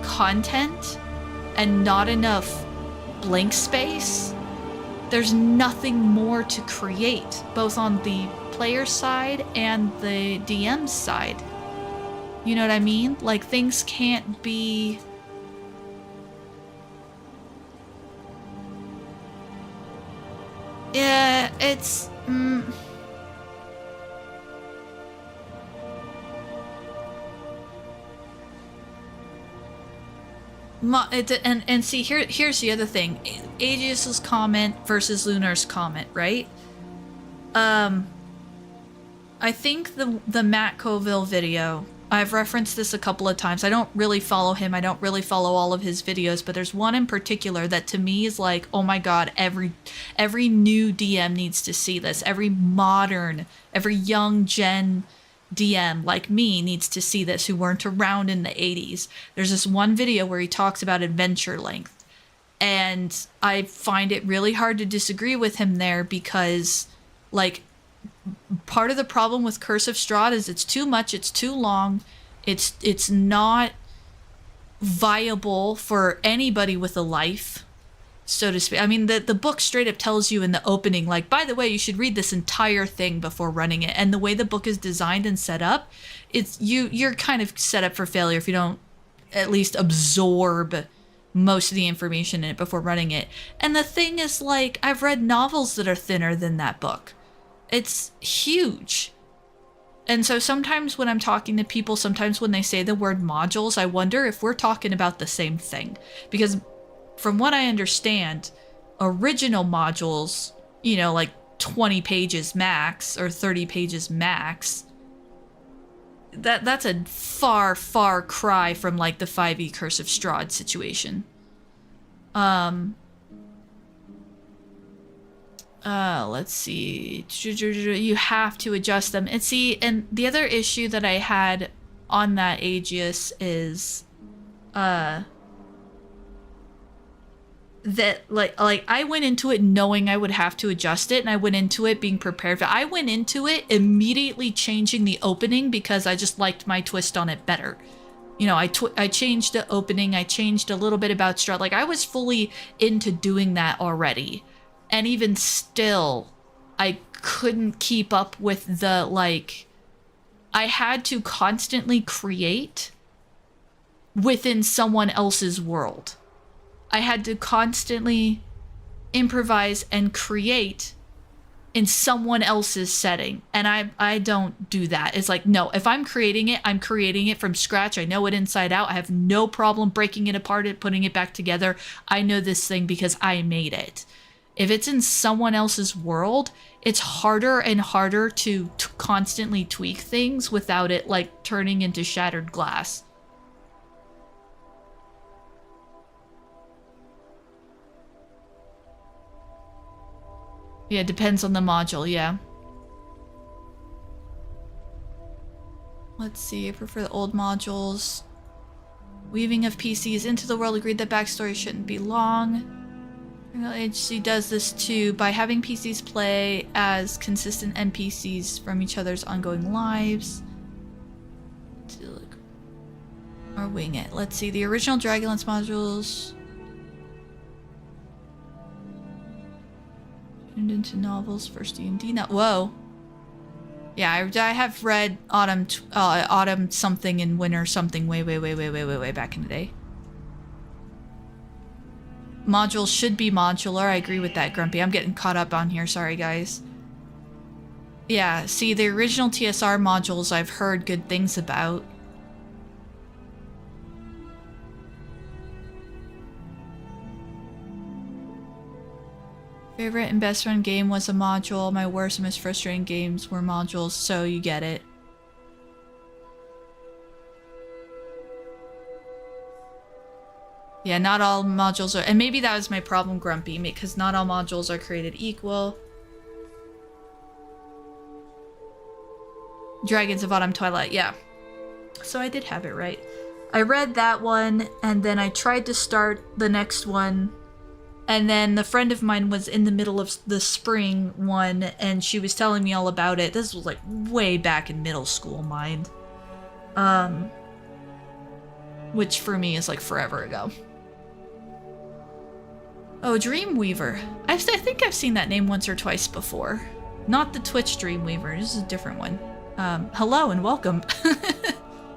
content and not enough blank space, there's nothing more to create, both on the player side and the DM's side. You know what I mean? Like, things can't be... Yeah, it's... And see, here's the other thing. Aegis's comment versus Lunar's comment, right? I think the Matt Colville video, I've referenced this a couple of times. I don't really follow him. I don't really follow all of his videos, but there's one in particular that to me is like, oh my god, every new DM needs to see this. Every young gen DM like me needs to see this, who weren't around in the 80s. There's this one video where he talks about adventure length, and I find it really hard to disagree with him there, because like, part of the problem with Curse of Strahd is it's too much, it's too long, it's not viable for anybody with a life, so to speak. I mean, the book straight up tells you in the opening, like, by the way, you should read this entire thing before running it. And the way the book is designed and set up, it's you're kind of set up for failure if you don't at least absorb most of the information in it before running it. And the thing is, like, I've read novels that are thinner than that book. It's huge. And so sometimes when I'm talking to people, sometimes when they say the word modules, I wonder if we're talking about the same thing. Because from what I understand, original modules, you know, like 20 pages max or 30 pages max, that's a far, far cry from like the 5e Curse of Strahd situation. Let's see. You have to adjust them. And see, and the other issue that I had on that Aegis is, that like I went into it knowing I would have to adjust it, and I went into it being prepared for it. I went into it immediately changing the opening because I just liked my twist on it better. You know, I changed the opening, I changed a little bit about Strahd. Like, I was fully into doing that already. And even still, I couldn't keep up with the, like, I had to constantly create within someone else's world. I had to constantly improvise and create in someone else's setting. And I don't do that. It's like, no, if I'm creating it from scratch. I know it inside out. I have no problem breaking it apart and putting it back together. I know this thing because I made it. If it's in someone else's world, it's harder and harder to constantly tweak things without it, like, turning into shattered glass. Yeah, it depends on the module, yeah. Let's see, I prefer the old modules. Weaving of PCs into the world, agreed that backstory shouldn't be long. HC does this too by having PCs play as consistent NPCs from each other's ongoing lives. Or wing it. Let's see, the original Dragonlance modules turned into novels, first D&D. Now, whoa. Yeah, I have read Autumn something and Winter something way back in the day. Modules should be modular. I agree with that, Grumpy. I'm getting caught up on here. Sorry, guys. Yeah, see, the original TSR modules I've heard good things about. Favorite and best friend game was a module. My worst and most frustrating games were modules, so you get it. Yeah, not all modules are, and maybe that was my problem, Grumpy, because not all modules are created equal. Dragons of Autumn Twilight, yeah. So I did have it right. I read that one, and then I tried to start the next one, and then the friend of mine was in the middle of the spring one, and she was telling me all about it. This was like way back in middle school, mind. Which for me is like forever ago. Oh, Dreamweaver. I think I've seen that name once or twice before. Not the Twitch Dreamweaver, this is a different one. Hello and welcome.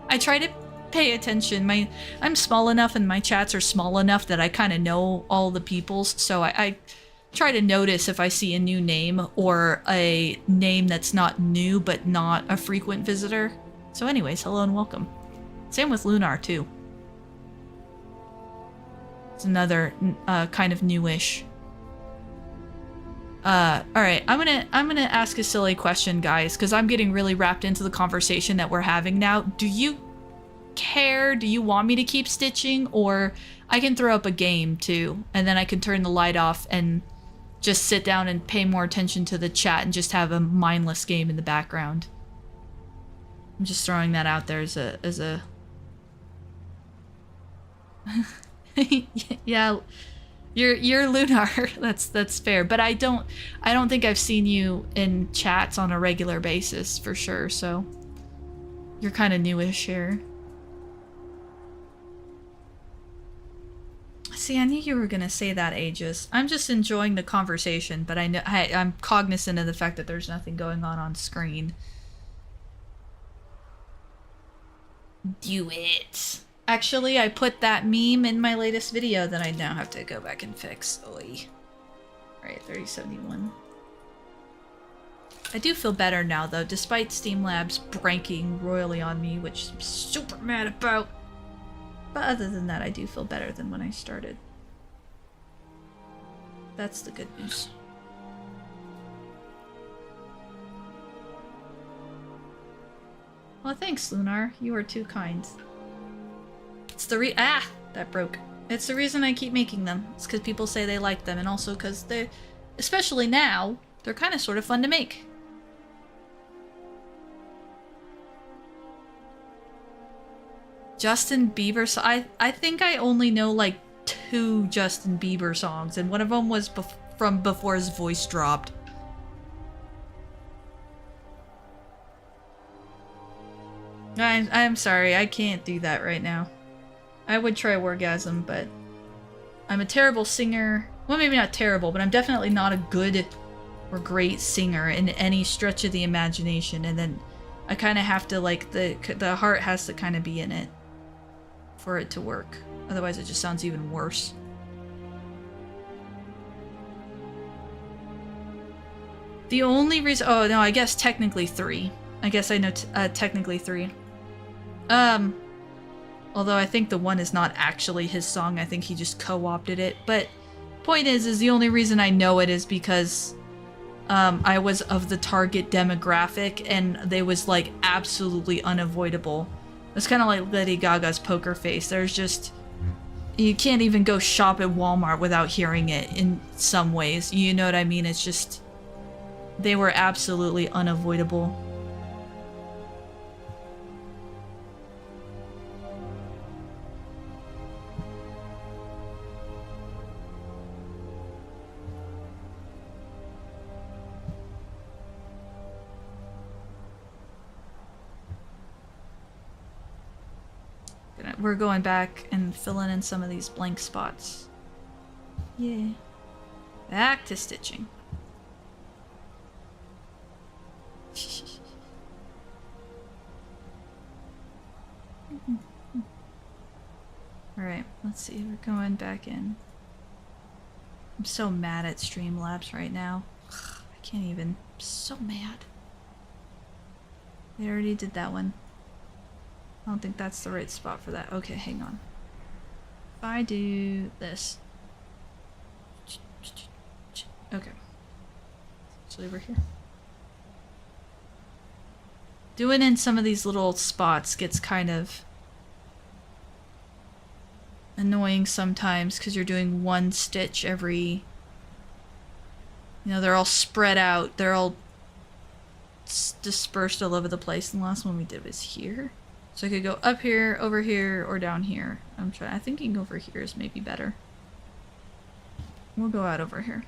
I try to pay attention. I'm small enough and my chats are small enough that I kind of know all the peoples, so I try to notice if I see a new name or a name that's not new but not a frequent visitor. So anyways, hello and welcome. Same with Lunar too. It's another kind of newish. Alright, I'm gonna ask a silly question, guys, because I'm getting really wrapped into the conversation that we're having now. Do you care? Do you want me to keep stitching? Or I can throw up a game too, and then I can turn the light off and just sit down and pay more attention to the chat and just have a mindless game in the background. I'm just throwing that out there as a yeah, you're Lunar. That's fair, but I don't think I've seen you in chats on a regular basis for sure. So you're kind of newish here. See, I knew you were gonna say that, Aegis. I'm just enjoying the conversation, but I know I'm cognizant of the fact that there's nothing going on screen. Do it. Actually, I put that meme in my latest video that I now have to go back and fix. Oi. Alright, 3071. I do feel better now, though, despite Steamlabs breaking royally on me, which I'm super mad about. But other than that, I do feel better than when I started. That's the good news. Well, thanks, Lunar. You are too kind. It's the that broke. It's the reason I keep making them. It's because people say they like them, and also because they're, especially now, they're kind of sort of fun to make. Justin Bieber, so I think I only know like 2 Justin Bieber songs, and one of them was from before his voice dropped. I'm sorry, I can't do that right now. I would try Orgasm, but I'm a terrible singer. Well, maybe not terrible, but I'm definitely not a good or great singer in any stretch of the imagination, and then I kind of have to, like, the heart has to kind of be in it for it to work. Otherwise it just sounds even worse. The only reason— oh no, I guess technically 3. I guess I know technically 3. Although I think the one is not actually his song, I think he just co-opted it. But point is the only reason I know it is because I was of the target demographic and they was like absolutely unavoidable. It's kind of like Lady Gaga's Poker Face. There's just— you can't even go shop at Walmart without hearing it in some ways. You know what I mean? It's just— they were absolutely unavoidable. We're going back and filling in some of these blank spots. Yeah. Back to stitching. Alright, let's see. We're going back in. I'm so mad at Streamlabs right now. Ugh, I can't even. I'm so mad. They already did that one. I don't think that's the right spot for that. Okay, hang on. If I do this. Okay. So over here. Doing in some of these little spots gets kind of annoying sometimes because you're doing one stitch every— you know, they're all spread out. They're all dispersed all over the place. And the last one we did was here. So I could go up here, over here, or down here. I think over here is maybe better. We'll go out over here.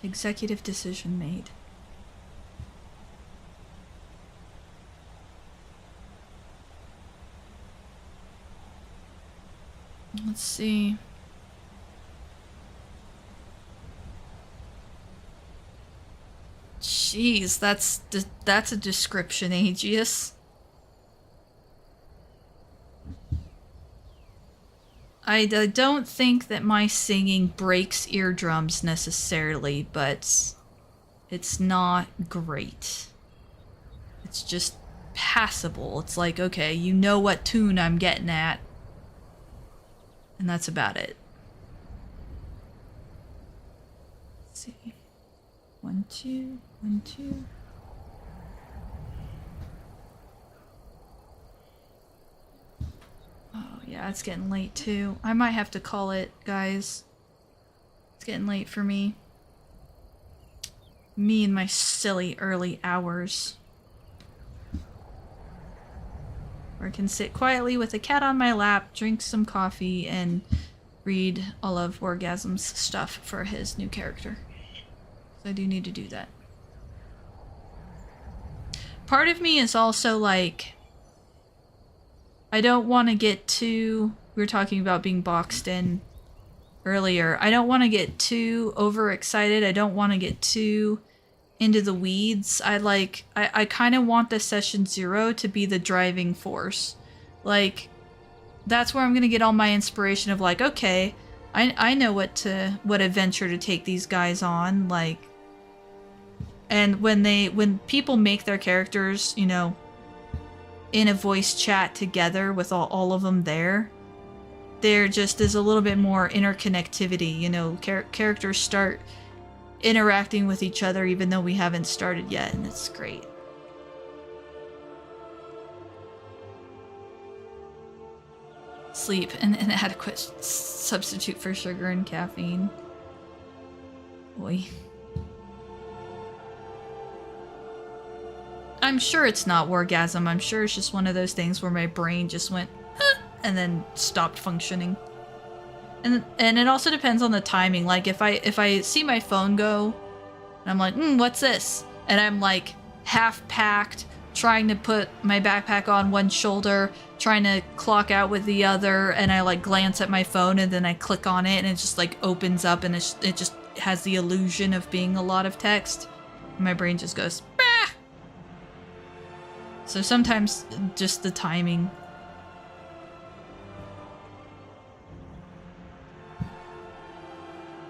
Executive decision made. Let's see. Jeez, that's a description, Aegis. I don't think that my singing breaks eardrums necessarily, but it's not great. It's just passable. It's like, okay, you know what tune I'm getting at. And that's about it. Let's see. 1, 2, 1, 2. Oh, yeah, it's getting late too. I might have to call it, guys. It's getting late for me. Me and my silly early hours. Where I can sit quietly with a cat on my lap, drink some coffee, and read all of Orgasm's stuff for his new character. So I do need to do that. Part of me is also like, I don't want to get too, we were talking about being boxed in earlier. I don't want to get too overexcited. I don't want to get too into the weeds. I kind of want the session 0 to be the driving force. Like, that's where I'm going to get all my inspiration of like, okay, I know what adventure to take these guys on. Like, and when people make their characters, you know, in a voice chat together with all of them there just is a little bit more interconnectivity, you know, characters start interacting with each other even though we haven't started yet, and it's great. Sleep, an inadequate substitute for sugar and caffeine. Boy. I'm sure it's not orgasm. I'm sure it's just one of those things where my brain just went, huh, and then stopped functioning. And it also depends on the timing. Like if I see my phone go, and I'm like, what's this? And I'm like half packed, trying to put my backpack on one shoulder, trying to clock out with the other, and I like glance at my phone and then I click on it and it just like opens up and it just has the illusion of being a lot of text. And my brain just goes, bah! So sometimes just the timing.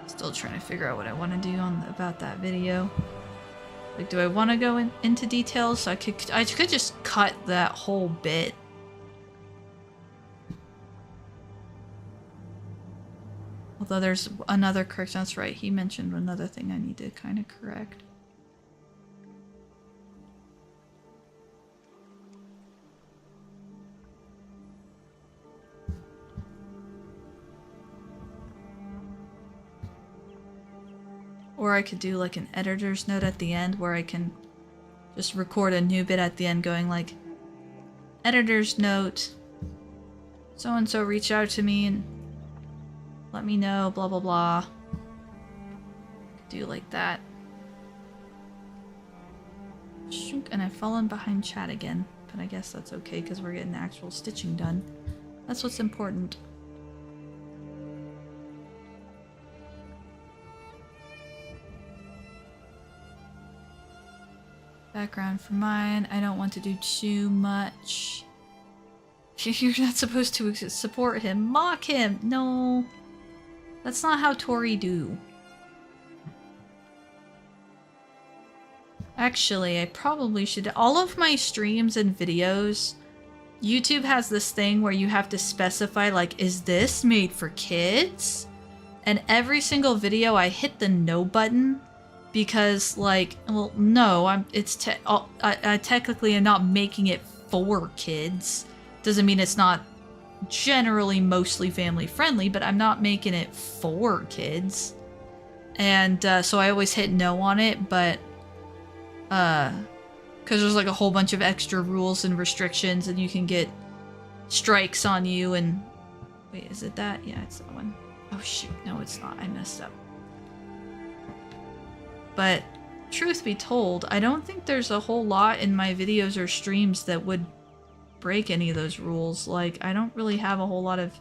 Still trying to figure out what I want to do about that video. Like, do I want to go into details? I could just cut that whole bit. Although there's another correction. That's right. He mentioned another thing I need to kind of correct. Or I could do like an editor's note at the end where I can just record a new bit at the end going like, editor's note, so-and-so reached out to me and let me know, blah blah blah. Do like that. And I've fallen behind chat again, but I guess that's okay because we're getting actual stitching done. That's what's important. Background for mine. I don't want to do too much. You're not supposed to support him. Mock him! No. That's not how Tori do. Actually, I probably should. All of my streams and videos, YouTube has this thing where you have to specify, like, is this made for kids? And every single video I hit the no button because, like, well, no, I technically am not making it for kids. Doesn't mean it's not generally mostly family friendly, but I'm not making it for kids. And so I always hit no on it, but because there's like a whole bunch of extra rules and restrictions and you can get strikes on you and... Wait, is it that? Yeah, it's that one. Oh shoot, no it's not. I messed up. But truth be told, I don't think there's a whole lot in my videos or streams that would break any of those rules. Like, I don't really have a whole lot of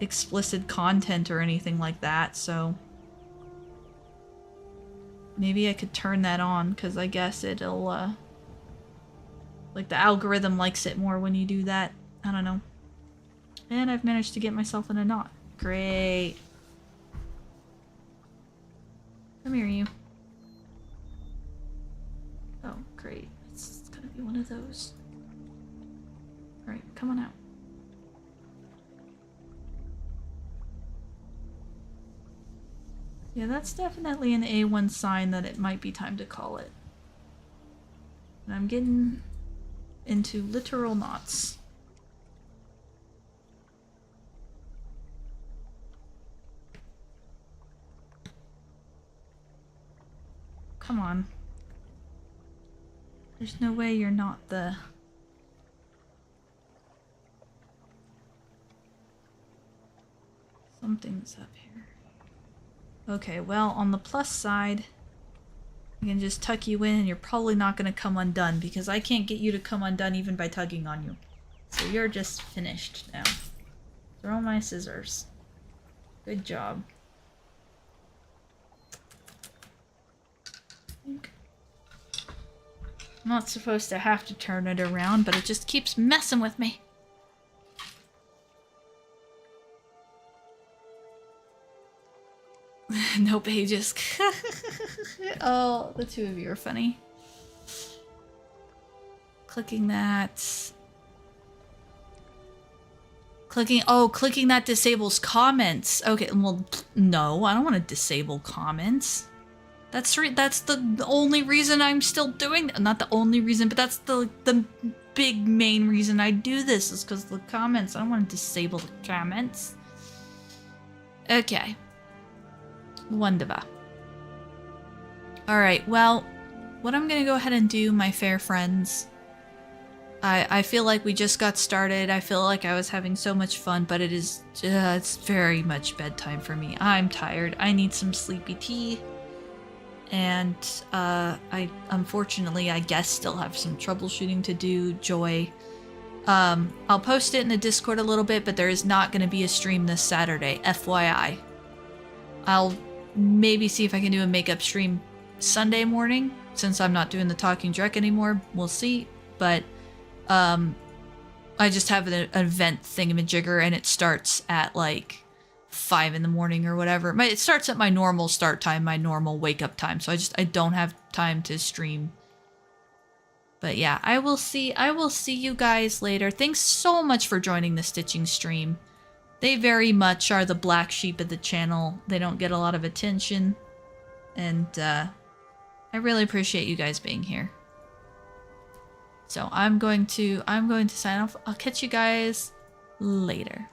explicit content or anything like that, so maybe I could turn that on, because I guess it'll, like, the algorithm likes it more when you do that. I don't know. And I've managed to get myself in a knot. Great. Come here, you. Oh, great. It's gonna be one of those. Alright, come on out. Yeah, that's definitely an A1 sign that it might be time to call it. And I'm getting into literal knots. Come on. There's no way you're not the... Something's up here. Okay, well, on the plus side, I can just tuck you in and you're probably not going to come undone because I can't get you to come undone even by tugging on you. So you're just finished now. Throw my scissors. Good job. I'm not supposed to have to turn it around, but it just keeps messing with me. No pages. Oh, the two of you are funny. Clicking that. Clicking that disables comments. Okay, well, no, I don't want to disable comments. That's the only reason I'm still doing that. Not the only reason, but that's the big main reason I do this is because the comments. I don't want to disable the comments. Okay. Wonderful. Alright, well, what I'm gonna go ahead and do, my fair friends, I feel like we just got started. I feel like I was having so much fun, but it's very much bedtime for me. I'm tired. I need some sleepy tea. And I unfortunately, I guess, still have some troubleshooting to do. Joy. I'll post it in the Discord a little bit, but there is not going to be a stream this Saturday, FYI. I'll maybe see if I can do a makeup stream Sunday morning, since I'm not doing the Talking Drek anymore. We'll see, but I just have an event thingamajigger, and it starts at like 5 in the morning or whatever. It starts at my normal start time, my normal wake up time, so I don't have time to stream. But yeah, I will see you guys later. Thanks so much for joining the stitching stream. They very much are the black sheep of the channel. They don't get a lot of attention, and I really appreciate you guys being here. So I'm going to sign off. I'll catch you guys later.